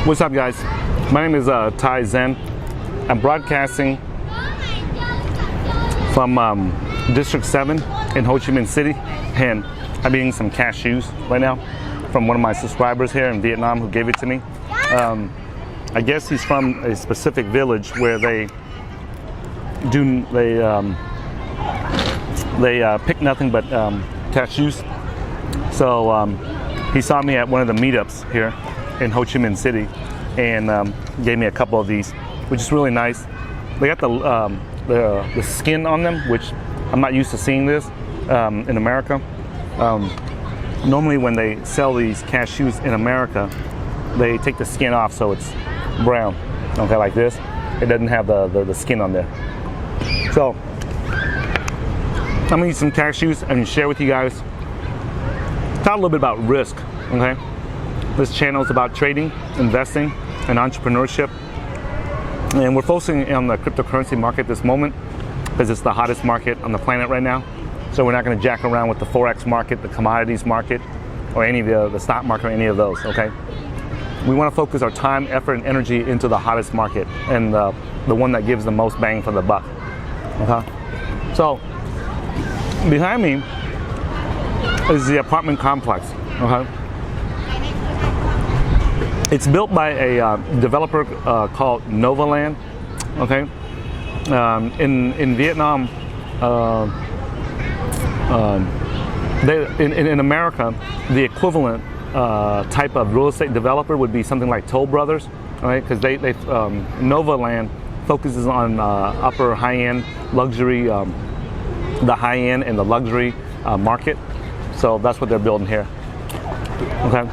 What's up, guys? My name is Ty Zen. I'm broadcasting from District 7 in Ho Chi Minh City, and I'm eating some cashews right now from one of my subscribers here in Vietnam who gave it to me. I guess he's from a specific village where they pick nothing but cashews. So he saw me at one of the meetups here in Ho Chi Minh City and gave me a couple of these, which is really nice. They got the skin on them, which I'm not used to seeing this in America. Normally when they sell these cashews in America, they take the skin off so it's brown, okay, like this. It doesn't have the skin on there. So I'm gonna eat some cashews and share with you guys, talk a little bit about risk, okay? This channel is about trading, investing, and entrepreneurship. And we're focusing on the cryptocurrency market this moment because it's the hottest market on the planet right now. So we're not going to jack around with the Forex market, the commodities market, or any of the stock market, or any of those, okay? We want to focus our time, effort, and energy into the hottest market and the one that gives the most bang for the buck, okay? So behind me is the apartment complex, okay? It's built by a developer called Novaland, okay? In Vietnam, in America, the equivalent type of real estate developer would be something like Toll Brothers, right? Because Novaland focuses on upper high-end luxury, the high-end and the luxury market. So that's what they're building here, okay?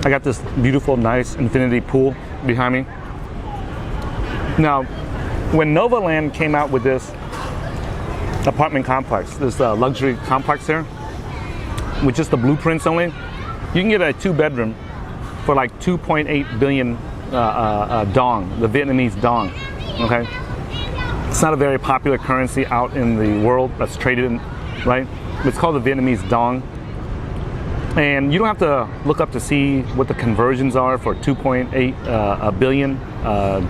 I got this beautiful, nice infinity pool behind me. Now, when Novaland came out with this apartment complex, this luxury complex here, with just the blueprints only, you can get a 2-bedroom for like 2.8 billion dong, the Vietnamese dong, okay? It's not a very popular currency out in the world that's traded in, right? It's called the Vietnamese dong. And you don't have to look up to see what the conversions are for 2.8 billion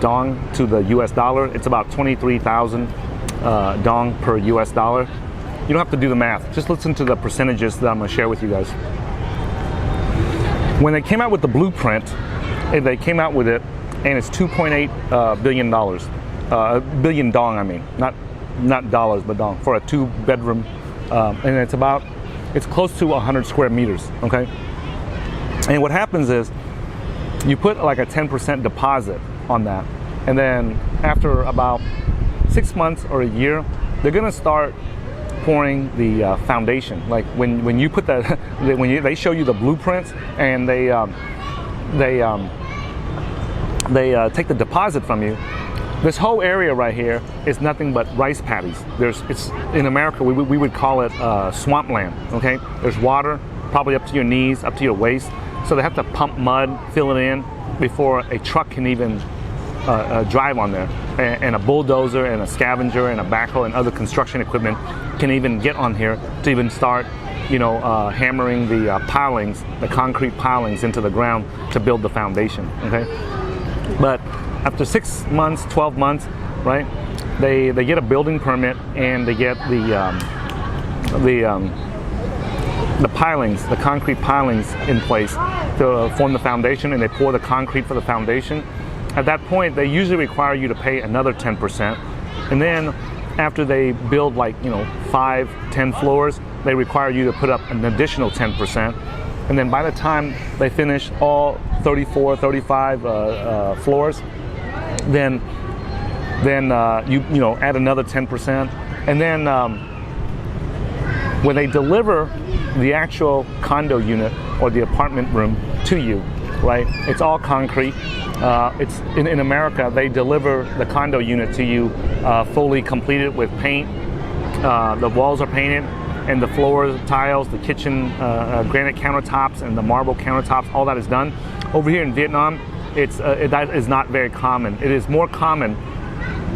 dong to the US dollar. It's about 23,000 dong per US dollar. You don't have to do the math. Just listen to the percentages that I'm going to share with you guys. When they came out with the blueprint, they came out with it, and it's 2.8 billion dollars. Billion dong, I mean. Not dollars, but dong, for a 2-bedroom. And it's close to 100 square meters, okay? And what happens is you put like a 10% deposit on that, and then after about 6 months or a year, they're gonna start pouring the foundation. Like when you put that, they show you the blueprints, and they take the deposit from you. This whole area right here is nothing but rice paddies. It's in America, we would call it swampland, okay? There's water, probably up to your knees, up to your waist. So they have to pump mud, fill it in before a truck can even drive on there. And a bulldozer and a scavenger and a backhoe and other construction equipment can even get on here to even start, hammering the pilings, the concrete pilings into the ground to build the foundation, okay? But after 6 months, 12 months, right? They get a building permit, and they get the pilings, the concrete pilings in place to form the foundation, and they pour the concrete for the foundation. At that point, they usually require you to pay another 10%, and then after they build 5, 10 floors, they require you to put up an additional 10%. And then by the time they finish all 34, 35 floors, then you add another 10%, and then when they deliver the actual condo unit or the apartment room to you, right? It's all concrete. It's in America, they deliver the condo unit to you fully completed with paint. The walls are painted, and the floors, tiles, the kitchen, granite countertops, and the marble countertops, all that is done. Over here in Vietnam, that is not very common. It is more common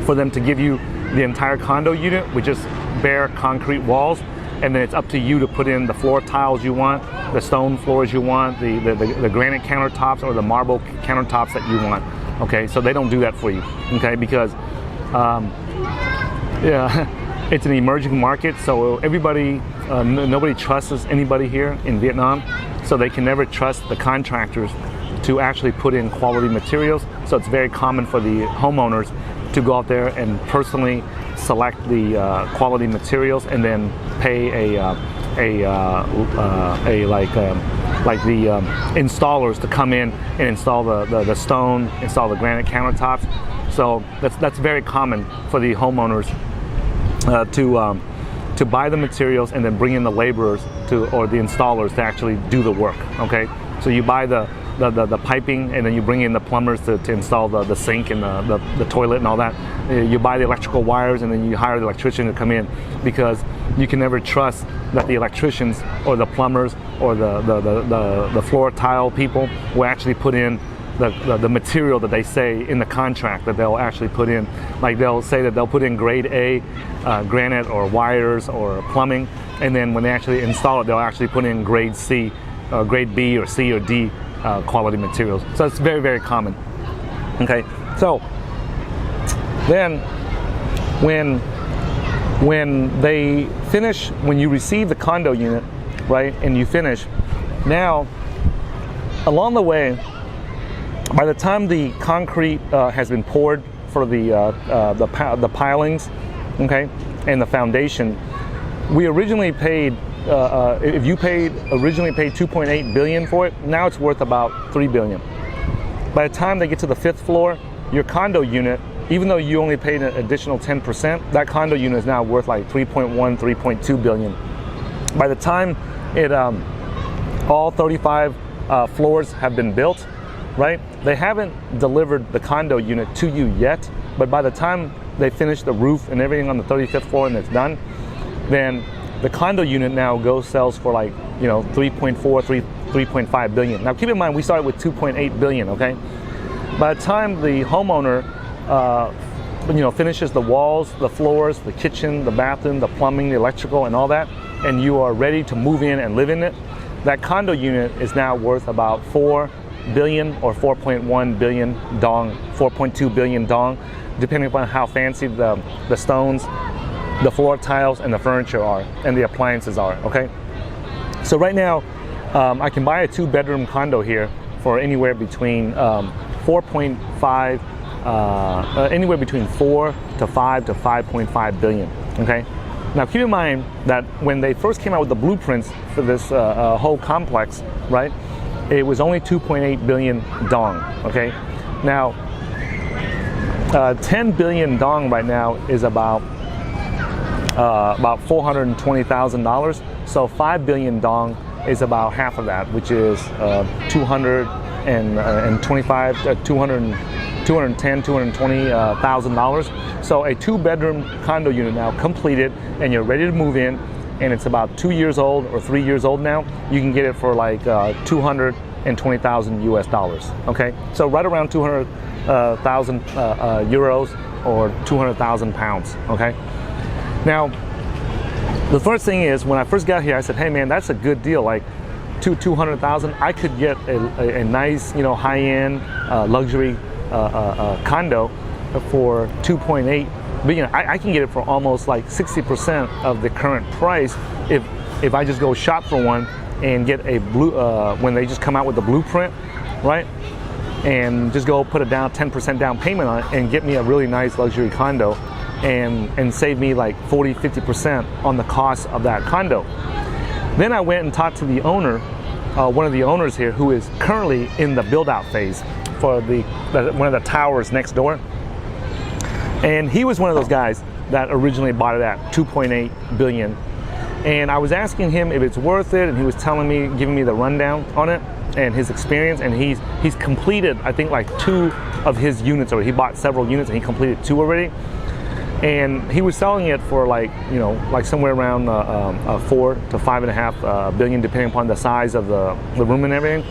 for them to give you the entire condo unit with just bare concrete walls, and then it's up to you to put in the floor tiles you want, the stone floors you want, the granite countertops or the marble countertops that you want. Okay, so they don't do that for you. Okay, because yeah, it's an emerging market, so everybody, nobody trusts anybody here in Vietnam, so they can never trust the contractors to actually put in quality materials. So it's very common for the homeowners to go out there and personally select the quality materials and then pay like the installers to come in and install the stone, install the granite countertops. So that's very common for the homeowners to buy the materials and then bring in the laborers or the installers to actually do the work. Okay, so you buy the piping, and then you bring in the plumbers to install the sink and the toilet and all that. You buy the electrical wires, and then you hire the electrician to come in, because you can never trust that the electricians or the plumbers or the floor tile people will actually put in the material that they say in the contract that they'll actually put in. Like they'll say that they'll put in grade A granite or wires or plumbing, and then when they actually install it, they'll actually put in grade C, grade B or C or D quality materials. So it's very, very common. Okay, so then when they finish, when you receive the condo unit, right, and you finish, now along the way, by the time the concrete has been poured for the pilings, okay, and the foundation, we originally paid. If you originally paid 2.8 billion for it, now it's worth about 3 billion. By the time they get to the 5th floor, your condo unit, even though you only paid an additional 10%, that condo unit is now worth like 3.1, 3.2 billion. By the time all 35 floors have been built, right? They haven't delivered the condo unit to you yet, but by the time they finish the roof and everything on the 35th floor and it's done, then the condo unit now sells for like, 3.4, 3.5 billion. Now keep in mind, we started with 2.8 billion, okay? By the time the homeowner, finishes the walls, the floors, the kitchen, the bathroom, the plumbing, the electrical, and all that, and you are ready to move in and live in it, that condo unit is now worth about 4 billion or 4.1 billion dong, 4.2 billion dong, depending upon how fancy the stones, the floor tiles, and the furniture are, and the appliances are. Okay, so right now I can buy a 2-bedroom condo here for anywhere between 4.5, anywhere between 4 to 5 to 5.5 billion. Okay, now keep in mind that when they first came out with the blueprints for this whole complex, right, it was only 2.8 billion dong. Okay, now 10 billion dong right now is about $420,000. So 5 billion dong is about half of that, which is $220,000. So a 2-bedroom condo unit now completed, and you're ready to move in, and it's about 2 years old or 3 years old now. You can get it for like 220,000 US dollars. Okay, so right around 200,000 euros or 200,000 pounds. Okay. Now, the first thing is, when I first got here, I said, hey man, that's a good deal. Like 200,000, I could get a nice, high-end luxury condo for 2.8 billion. I can get it for almost like 60% of the current price if I just go shop for one and get a when they just come out with the blueprint, right? And just go put a 10% down payment on it and get me a really nice luxury condo. And save me like 40-50% on the cost of that condo. Then I went and talked to the owner, one of the owners here, who is currently in the build-out phase for one of the towers next door. And he was one of those guys that originally bought it at 2.8 billion. And I was asking him if it's worth it, and he was giving me the rundown on it and his experience. And he's completed, I think, like 2 of his units, or he bought several units and he completed 2 already. And he was selling it for like somewhere around 4 to 5.5 billion, depending upon the size of the room and everything.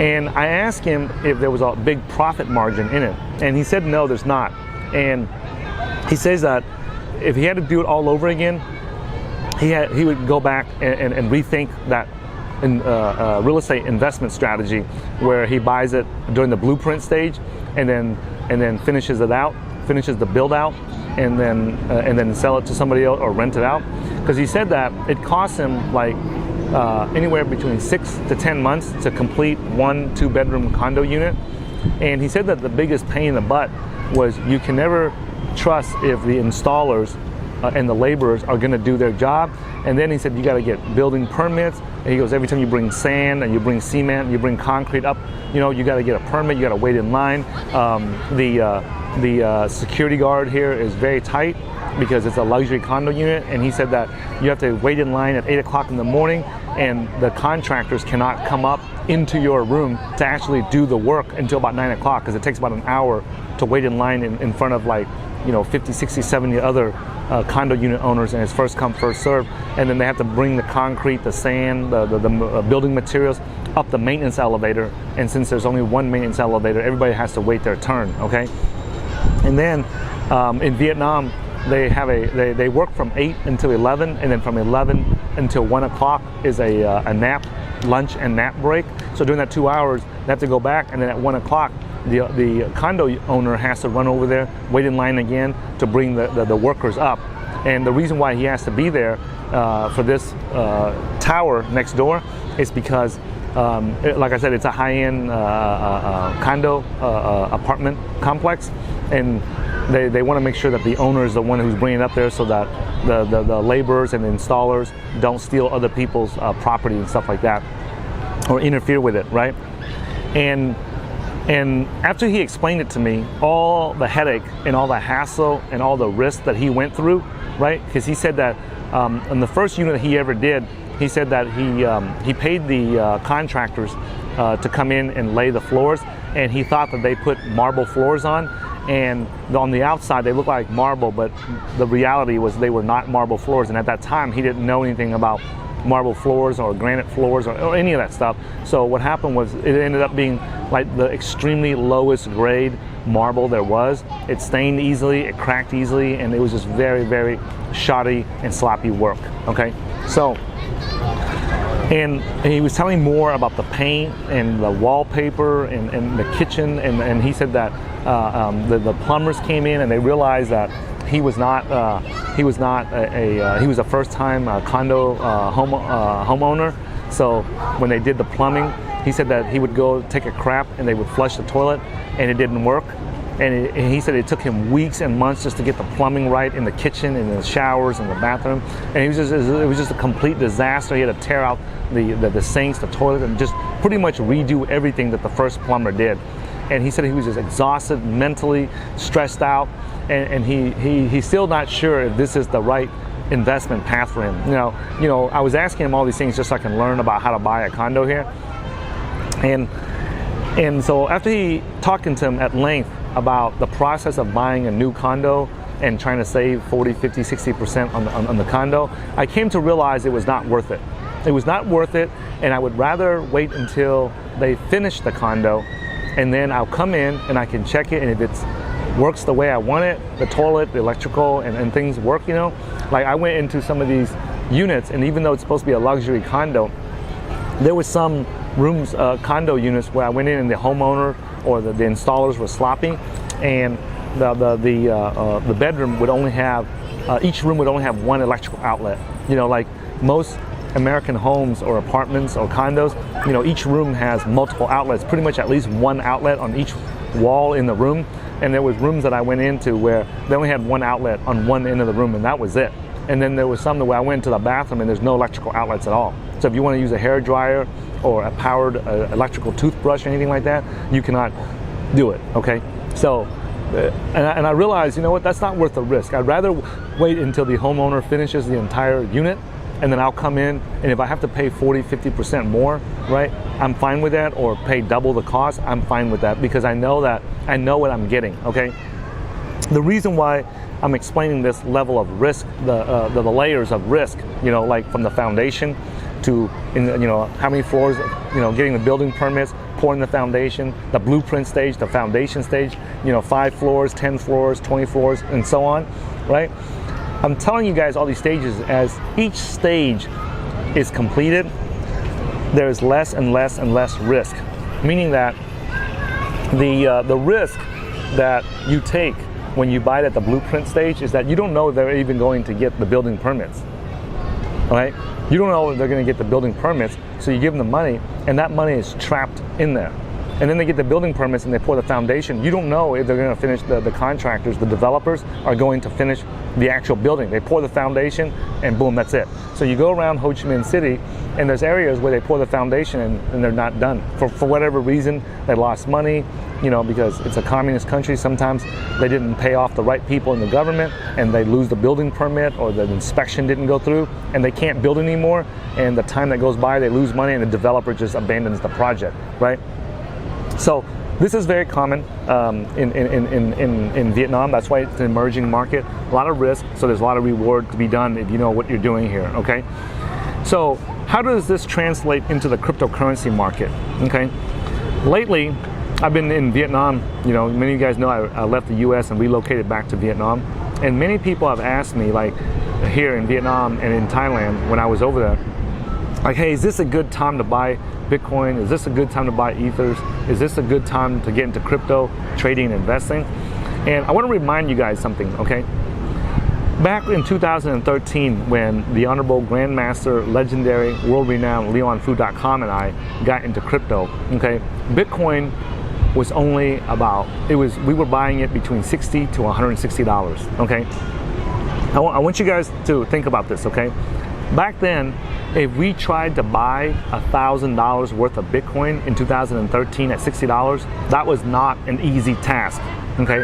And I asked him if there was a big profit margin in it, and he said no, there's not. And he says that if he had to do it all over again, he would go back and rethink that real estate investment strategy, where he buys it during the blueprint stage, and then finishes the build out, and then sell it to somebody else or rent it out. Because he said that it costs him like anywhere between 6 to 10 months to complete 1 2-bedroom condo unit. And he said that the biggest pain in the butt was you can never trust if the installers and the laborers are going to do their job. And then he said you got to get building permits. And he goes, every time you bring sand and you bring cement and you bring concrete up, you got to get a permit. You got to wait in line. The security guard here is very tight because it's a luxury condo unit, and he said that you have to wait in line at 8 o'clock in the morning, and the contractors cannot come up into your room to actually do the work until about 9 o'clock, because it takes about an hour to wait in line in front of 50, 60, 70 other condo unit owners, and it's first come, first serve. And then they have to bring the concrete, the sand, the building materials up the maintenance elevator, and since there's only one maintenance elevator, everybody has to wait their turn, okay? And then in Vietnam, they work from 8 until 11, and then from 11 until 1 o'clock is a nap, lunch and nap break. So during that 2 hours, they have to go back, and then at 1 o'clock, the condo owner has to run over there, wait in line again to bring the workers up. And the reason why he has to be there for this tower next door is because, like I said, it's a high-end condo apartment complex, and they want to make sure that the owner is the one who's bringing it up there, so that the laborers and the installers don't steal other people's property and stuff like that, or interfere with it, right? And after he explained it to me, all the headache and all the hassle and all the risk that he went through, right? Because he said that in the first unit he ever did, he said that he paid the contractors to come in and lay the floors, and he thought that they put marble floors on, and on the outside they looked like marble, but the reality was they were not marble floors. And at that time he didn't know anything about marble floors or granite floors or any of that stuff. So what happened was it ended up being like the extremely lowest grade marble there was. It stained easily, it cracked easily, and it was just very, very shoddy and sloppy work, okay? So, and he was telling more about the paint and the wallpaper and the kitchen, and he said that the plumbers came in and they realized that he was a first-time condo homeowner. So when they did the plumbing, he said that he would go take a crap and they would flush the toilet, and it didn't work. And he said it took him weeks and months just to get the plumbing right in the kitchen and the showers and the bathroom. And it was just a complete disaster. He had to tear out the sinks, the toilet, and just pretty much redo everything that the first plumber did. And he said he was just exhausted, mentally stressed out, and he's still not sure if this is the right investment path for him. You know, I was asking him all these things just so I can learn about how to buy a condo here. And so after he talking to him at length about the process of buying a new condo and trying to save 40, 50, 60% on the condo, I came to realize it was not worth it. It was not worth it, and I would rather wait until they finish the condo, and then I'll come in and I can check it, and if it works the way I want it, the toilet, the electrical, and things work, Like I went into some of these units, and even though it's supposed to be a luxury condo, there was some rooms, condo units, where I went in and the homeowner or the installers were sloppy, and the bedroom would only have, each room would only have one electrical outlet. Like most American homes or apartments or condos, each room has multiple outlets, pretty much at least one outlet on each wall in the room. And there was rooms that I went into where they only had one outlet on one end of the room, and that was it. And then there was some where I went into the bathroom and there's no electrical outlets at all. So if you want to use a hair dryer or a powered electrical toothbrush or anything like that, you cannot do it, okay? So, and I realized, that's not worth the risk. I'd rather wait until the homeowner finishes the entire unit, and then I'll come in, and if I have to pay 40, 50% more, right, I'm fine with that, or pay double the cost, I'm fine with that, because I know what I'm getting, okay? The reason why I'm explaining this level of risk, the layers of risk, like from the foundation to, how many floors, getting the building permits, pouring the foundation, the blueprint stage, the foundation stage, 5 floors, 10 floors, 20 floors, and so on, right? I'm telling you guys all these stages. As each stage is completed, there is less and less and less risk, meaning that the risk that you take when you buy it at the blueprint stage is that you don't know they're even going to get the building permits. All right? You don't know if they're going to get the building permits, so you give them the money, and that money is trapped in there. And then they get the building permits and they pour the foundation. You don't know if they're going to finish, the contractors, the developers are going to finish the actual building. They pour the foundation and boom, that's it. So you go around Ho Chi Minh City and there's areas where they pour the foundation and they're not done. For whatever reason, they lost money, you know, because it's a communist country. Sometimes they didn't pay off the right people in the government and they lose the building permit, or the inspection didn't go through and they can't build anymore. And the time that goes by, they lose money and the developer just abandons the project, right? So this is very common in Vietnam. That's why it's an emerging market. A lot of risk, so there's a lot of reward to be done if you know what you're doing here, okay? So how does this translate into the cryptocurrency market, okay? Lately, I've been in Vietnam. You know, many of you guys know I left the US and relocated back to Vietnam. And many people have asked me, like here in Vietnam and in Thailand when I was over there, like, hey, is this a good time to buy Bitcoin? Is this a good time to buy Ethers? Is this a good time to get into crypto trading and investing? And I want to remind you guys something, okay? Back in 2013, when the Honorable Grandmaster, legendary, world-renowned LeonFu.com and I got into crypto, okay, Bitcoin was only about, we were buying it between $60 to $160, okay? I want you guys to think about this, okay? Back then, if we tried to buy $1,000 worth of Bitcoin in 2013 at $60, that was not an easy task, okay?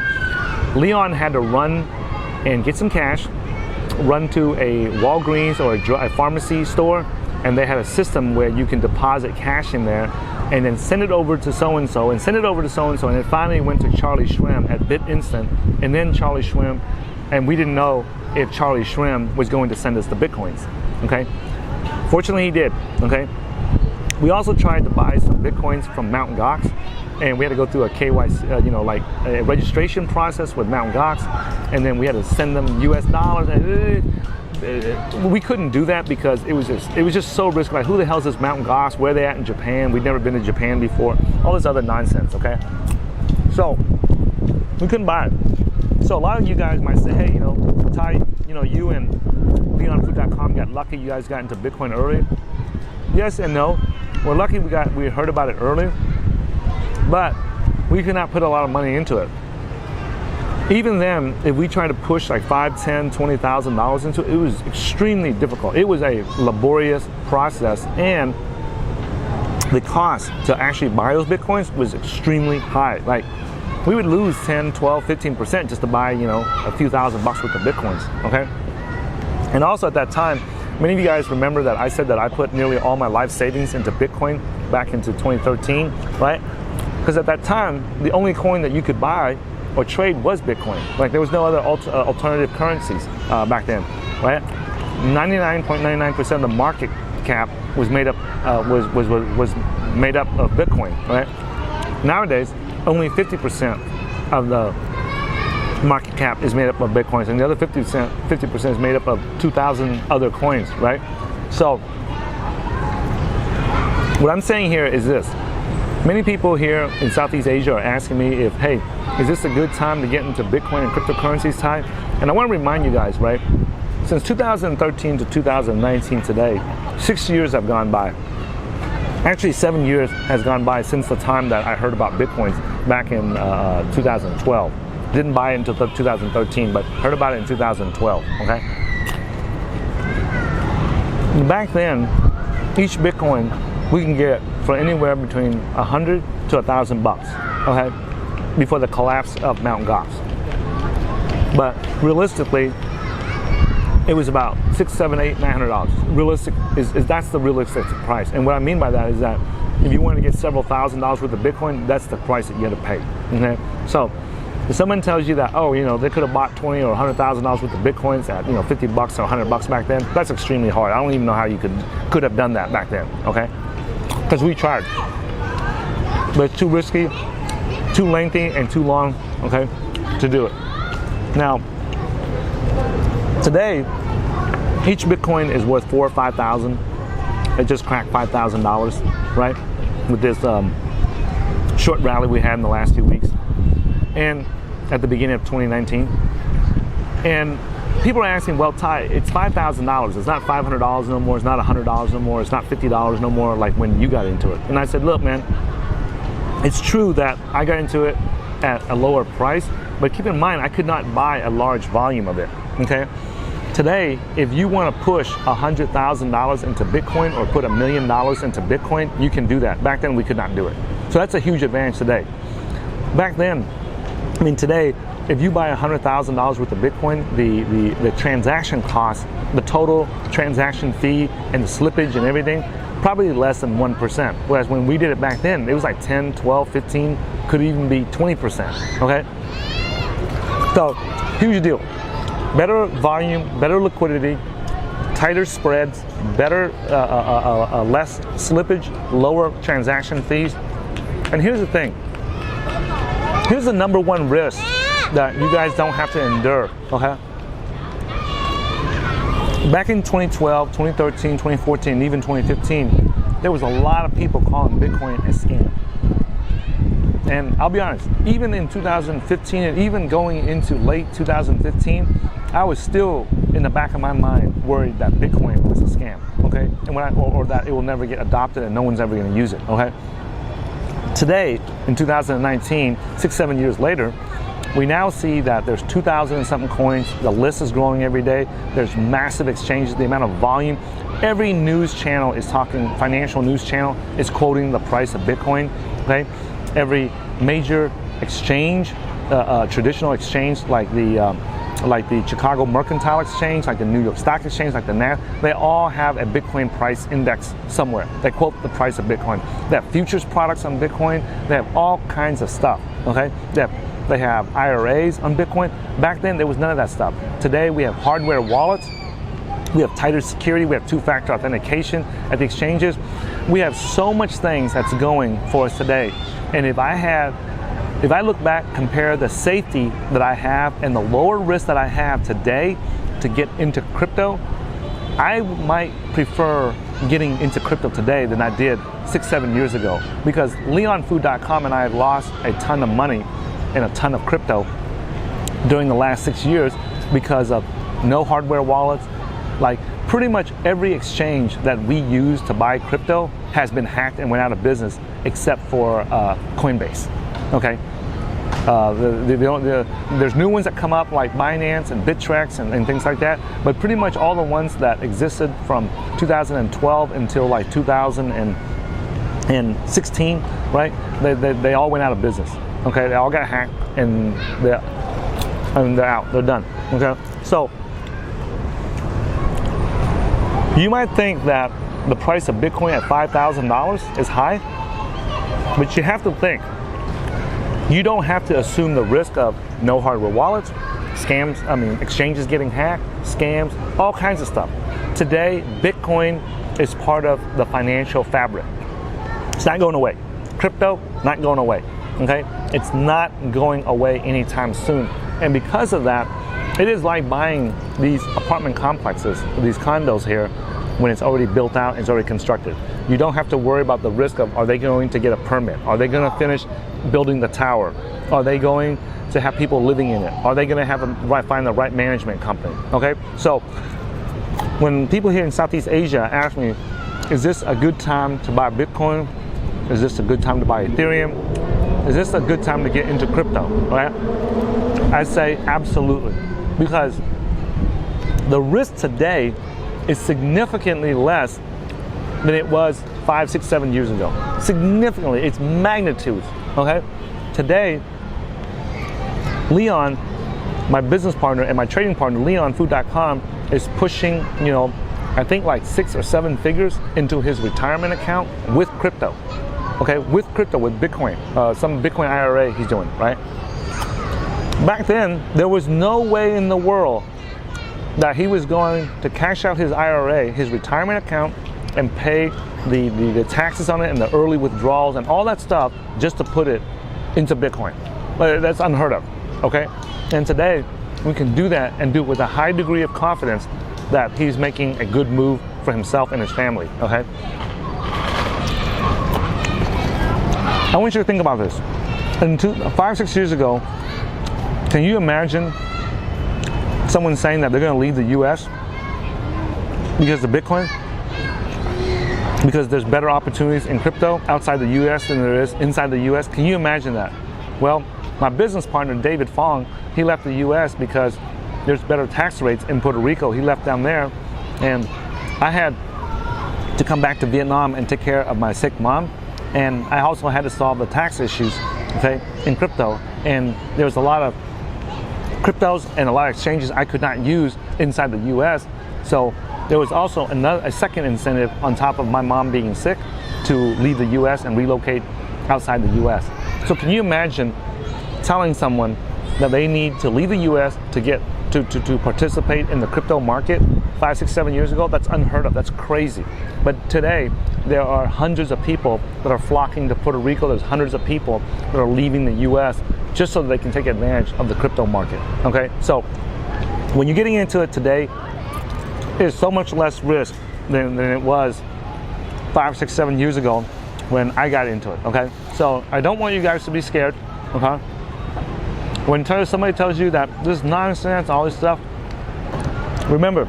Leon had to run and get some cash, run to a Walgreens or a pharmacy store, and they had a system where you can deposit cash in there and then send it over to so-and-so and send it over to so-and-so, and it finally went to Charlie Shrem at BitInstant, and then Charlie Shrem, and we didn't know if Charlie Shrem was going to send us the Bitcoins, okay? Fortunately, he did, okay? We also tried to buy some Bitcoins from Mt. Gox, and we had to go through a KYC, like a registration process with Mt. Gox, and then we had to send them US dollars. We couldn't do that because it was just so risky. Like, who the hell is this Mt. Gox? Where are they at in Japan? We'd never been to Japan before. All this other nonsense, okay? So we couldn't buy it. So a lot of you guys might say, hey, Ty, you and LeonFu.com got lucky. You guys got into Bitcoin early. Yes and no. We're lucky we heard about it early, but we could not put a lot of money into it. Even then, if we tried to push like $5,000, $10,000, $20,000 into it, it was extremely difficult. It was a laborious process, and the cost to actually buy those Bitcoins was extremely high. Like, we would lose 10, 12, 15% just to buy, a few $1,000 worth of Bitcoins, okay? And also at that time, many of you guys remember that I said that I put nearly all my life savings into Bitcoin back into 2013, right? Because at that time, the only coin that you could buy or trade was Bitcoin. Like, there was no other alternative currencies back then, right? 99.99% of the market cap was made up was made up of Bitcoin, right? Nowadays, only 50% of the market cap is made up of Bitcoins, and the other 50% is made up of 2,000 other coins, right? So what I'm saying here is this. Many people here in Southeast Asia are asking me if, hey, is this a good time to get into Bitcoin and cryptocurrencies, Ty? And I want to remind you guys, right? Since 2013 to 2019 today, 6 years have gone by. Actually, 7 years has gone by since the time that I heard about Bitcoins back in 2012. Didn't buy it until 2013, but heard about it in 2012, okay? Back then, each Bitcoin we can get for anywhere between $100 to $1,000, okay? Before the collapse of Mt. Gox. But realistically, it was about $600, $700, $800, $900. That's the realistic price. And what I mean by that is that if you want to get several $1,000s worth of Bitcoin, that's the price that you have to pay. Okay? So if someone tells you that, they could have bought $20,000 or $100,000 worth of Bitcoins at $50 or $100 back then, that's extremely hard. I don't even know how you could have done that back then. Okay? Because we tried, but it's too risky, too lengthy, and too long. Okay, to do it. Now, Today, each Bitcoin is worth $4,000 or $5,000. It just cracked $5,000, right? With this short rally we had in the last few weeks, and at the beginning of 2019. And people are asking, well, Ty, it's $5,000. It's not $500 no more. It's not $100 no more. It's not $50 no more like when you got into it. And I said, look, man, it's true that I got into it at a lower price, but keep in mind, I could not buy a large volume of it, okay? Today, if you want to push $100,000 into Bitcoin or put $1 million into Bitcoin, you can do that. Back then, we could not do it. So that's a huge advantage today. Back then, I mean, today, if you buy $100,000 worth of Bitcoin, the transaction cost, the total transaction fee and the slippage and everything, probably less than 1%. Whereas when we did it back then, it was like 10, 12, 15, could even be 20%, okay? So, huge deal. Better volume, better liquidity, tighter spreads, better, less slippage, lower transaction fees. And here's the thing. Here's the number one risk that you guys don't have to endure, okay? Back in 2012, 2013, 2014, and even 2015, there was a lot of people calling Bitcoin a scam. And I'll be honest, even in 2015 and even going into late 2015, I was still in the back of my mind worried that Bitcoin was a scam, okay? And or that it will never get adopted and no one's ever gonna use it, okay? Today, in 2019, 6-7 years later, we now see that there's 2,000 and something coins. The list is growing every day. There's massive exchanges, the amount of volume. Every news channel is talking, financial news channel is quoting the price of Bitcoin, okay? Every major exchange, traditional exchange like the Chicago Mercantile Exchange, like the New York Stock Exchange, like the NASDAQ, they all have a Bitcoin price index somewhere. They quote the price of Bitcoin. They have futures products on Bitcoin. They have all kinds of stuff, okay? They have IRAs on Bitcoin. Back then, there was none of that stuff. Today, we have hardware wallets. We have tighter security. We have two-factor authentication at the exchanges. We have so much things that's going for us today. And if I look back, compare the safety that I have and the lower risk that I have today to get into crypto, I might prefer getting into crypto today than I did 6-7 years ago, because LeonFood.com and I have lost a ton of money and a ton of crypto during the last 6 years because of no hardware wallets. Like pretty much every exchange that we use to buy crypto has been hacked and went out of business except for Coinbase, okay? There's new ones that come up like Binance and Bittrex and things like that, but pretty much all the ones that existed from 2012 until like 2016, right? They all went out of business, okay? They all got hacked and they're out, they're done, okay? So, you might think that the price of Bitcoin at $5,000 is high, but you have to think, you don't have to assume the risk of no hardware wallets, scams, exchanges getting hacked, scams, all kinds of stuff. Today, Bitcoin is part of the financial fabric. It's not going away. Crypto, not going away, okay? It's not going away anytime soon. And because of that, it is like buying these apartment complexes, these condos here, when it's already built out, it's already constructed. You don't have to worry about the risk of, are they going to get a permit? Are they going to finish building the tower? Are they going to have people living in it? Are they going to find the right management company? Okay, so when people here in Southeast Asia ask me, is this a good time to buy Bitcoin? Is this a good time to buy Ethereum? Is this a good time to get into crypto, right? I say absolutely, because the risk today is significantly less than it was 5, 6, 7 years ago. Significantly, it's magnitudes, okay? Today, Leon, my business partner and my trading partner, LeonFood.com, is pushing, I think like 6 or 7 figures into his retirement account with crypto, okay? With crypto, with Bitcoin, some Bitcoin IRA he's doing, right? Back then, there was no way in the world that he was going to cash out his IRA, his retirement account, and pay the taxes on it and the early withdrawals and all that stuff just to put it into Bitcoin. But that's unheard of, okay? And today, we can do that and do it with a high degree of confidence that he's making a good move for himself and his family, okay? I want you to think about this. 5-6 years ago, can you imagine someone saying that they're going to leave the US because of Bitcoin? Because there's better opportunities in crypto outside the US than there is inside the US? Can you imagine that? Well, my business partner, David Fong, he left the US because there's better tax rates in Puerto Rico. He left down there, and I had to come back to Vietnam and take care of my sick mom. And I also had to solve the tax issues, okay, in crypto. And there was a lot of cryptos and a lot of exchanges I could not use inside the US. So there was also a second incentive on top of my mom being sick to leave the US and relocate outside the US. So can you imagine telling someone that they need to leave the US to get to participate in the crypto market 5, 6, 7 years ago? That's unheard of. That's crazy. But today, there are hundreds of people that are flocking to Puerto Rico. There's hundreds of people that are leaving the US just so that they can take advantage of the crypto market, okay? So when you're getting into it today, there's so much less risk than it was 5, 6, 7 years ago when I got into it, okay? So I don't want you guys to be scared, okay? When somebody tells you that this nonsense, all this stuff, remember,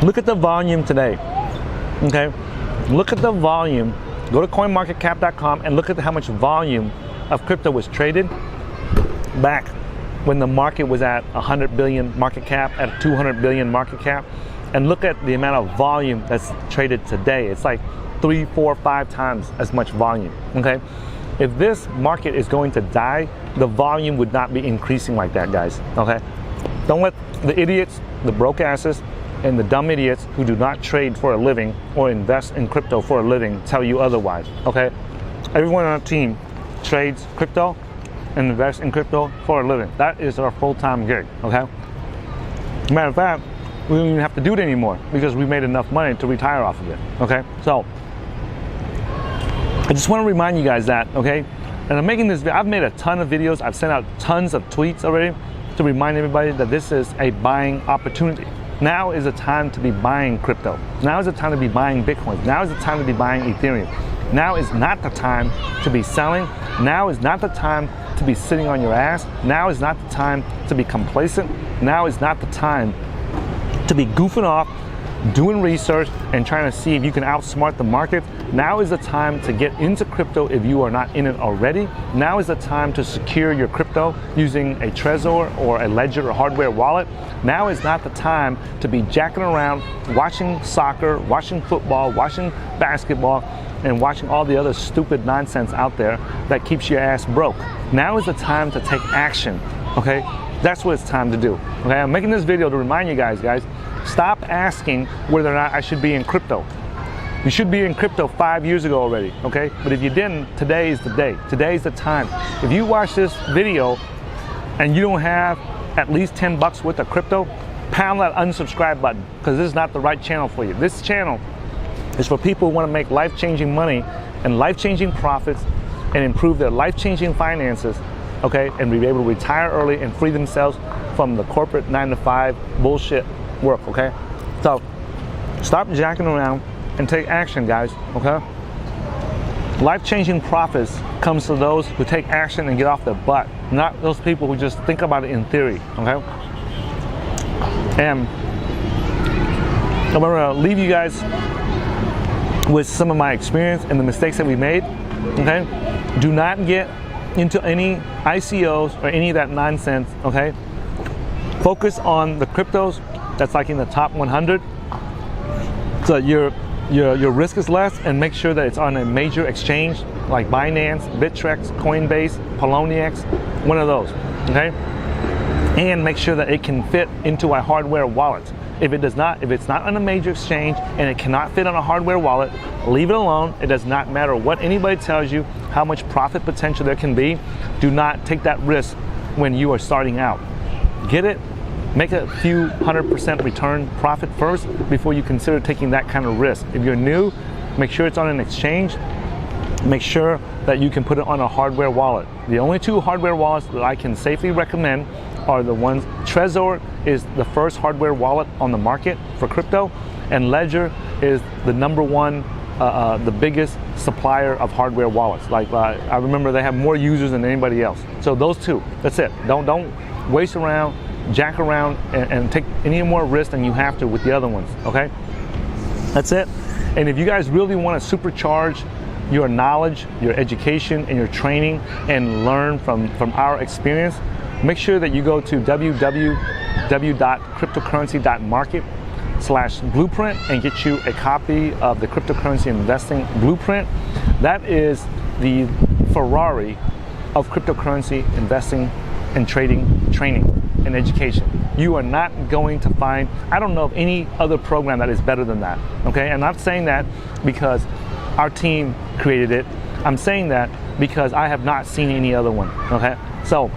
look at the volume today, okay? Look at the volume. Go to coinmarketcap.com and look at how much volume of crypto was traded back when the market was at 100 billion market cap, at 200 billion market cap, and look at the amount of volume that's traded today. It's like 3, 4, 5 times as much volume, okay? If this market is going to die, the volume would not be increasing like that, guys, okay? Don't let the idiots, the broke asses, and the dumb idiots who do not trade for a living or invest in crypto for a living tell you otherwise, okay? Everyone on our team trades crypto and invests in crypto for a living. That is our full-time gig, okay? Matter of fact, we don't even have to do it anymore because we made enough money to retire off of it, okay? So, I just want to remind you guys that, okay? And I'm making this, I've made a ton of videos, I've sent out tons of tweets already to remind everybody that this is a buying opportunity. Now is the time to be buying crypto. Now is the time to be buying Bitcoin. Now is the time to be buying Ethereum. Now is not the time to be selling. Now is not the time to be sitting on your ass. Now is not the time to be complacent. Now is not the time to be goofing off, doing research and trying to see if you can outsmart the market. Now is the time to get into crypto if you are not in it already. Now is the time to secure your crypto using a Trezor or a Ledger or hardware wallet. Now is not the time to be jacking around, watching soccer, watching football, watching basketball, and watching all the other stupid nonsense out there that keeps your ass broke. Now is the time to take action, okay? That's what it's time to do, okay? I'm making this video to remind you guys, stop asking whether or not I should be in crypto. You should be in crypto 5 years ago already, okay? But if you didn't, today is the day. Today is the time. If you watch this video and you don't have at least 10 bucks worth of crypto, pound that unsubscribe button because this is not the right channel for you. This channel is for people who want to make life-changing money and life-changing profits and improve their life-changing finances, okay? And be able to retire early and free themselves from the corporate 9-to-5 bullshit work, okay? So stop jacking around and take action, guys, okay? Life-changing profits comes to those who take action and get off their butt, not those people who just think about it in theory, okay? And I'm gonna leave you guys with some of my experience and the mistakes that we made, okay? Do not get into any ICOs or any of that nonsense, okay? Focus on the cryptos that's like in the top 100, so your risk is less, and make sure that it's on a major exchange like Binance, Bittrex, Coinbase, Poloniex, one of those, okay? And make sure that it can fit into a hardware wallet. If it's not on a major exchange and it cannot fit on a hardware wallet, leave it alone. It does not matter what anybody tells you, how much profit potential there can be. Do not take that risk when you are starting out. Get it, make a few 100% return profit first before you consider taking that kind of risk. If you're new, make sure it's on an exchange make sure that you can put it on a hardware wallet. The only two hardware wallets that I can safely recommend are the ones, Trezor is the first hardware wallet on the market for crypto, and Ledger is the number one, the biggest supplier of hardware wallets. Like I remember they have more users than anybody else. So those two, that's it. Don't waste around, jack around, and take any more risk than you have to with the other ones, okay? That's it. And if you guys really want to supercharge your knowledge, your education, and your training, and learn from our experience, make sure that you go to www.cryptocurrency.market/blueprint and get you a copy of the cryptocurrency investing blueprint. That is the Ferrari of cryptocurrency investing and trading training and education. You are not going to find, I don't know of any other program that is better than that, okay? I'm not saying that because our team created it. I'm saying that because I have not seen any other one, okay? So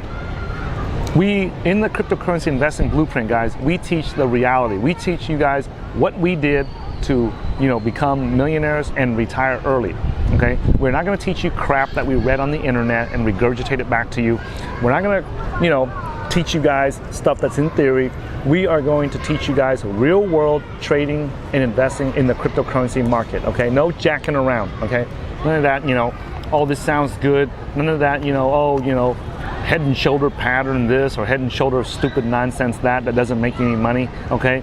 we, in the cryptocurrency investing blueprint, guys, we teach the reality. We teach you guys what we did to, become millionaires and retire early, okay? We're not gonna teach you crap that we read on the internet and regurgitate it back to you. We're not gonna, teach you guys stuff that's in theory. We are going to teach you guys real world trading and investing in the cryptocurrency market, okay? No jacking around, okay? None of that, oh, this sounds good. None of that, head and shoulder pattern this or head and shoulder stupid nonsense that doesn't make any money, okay?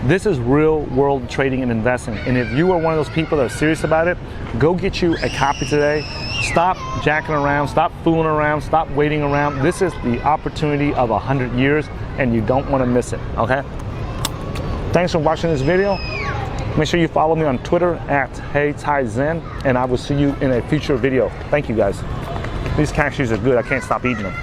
This is real world trading and investing. And if you are one of those people that are serious about it, go get you a copy today. Stop jacking around, stop fooling around, stop waiting around. This is the opportunity of 100 years and you don't want to miss it, okay? Thanks for watching this video. Make sure you follow me on Twitter @HeyTaiZen, and I will see you in a future video. Thank you guys. These cashews are good, I can't stop eating them.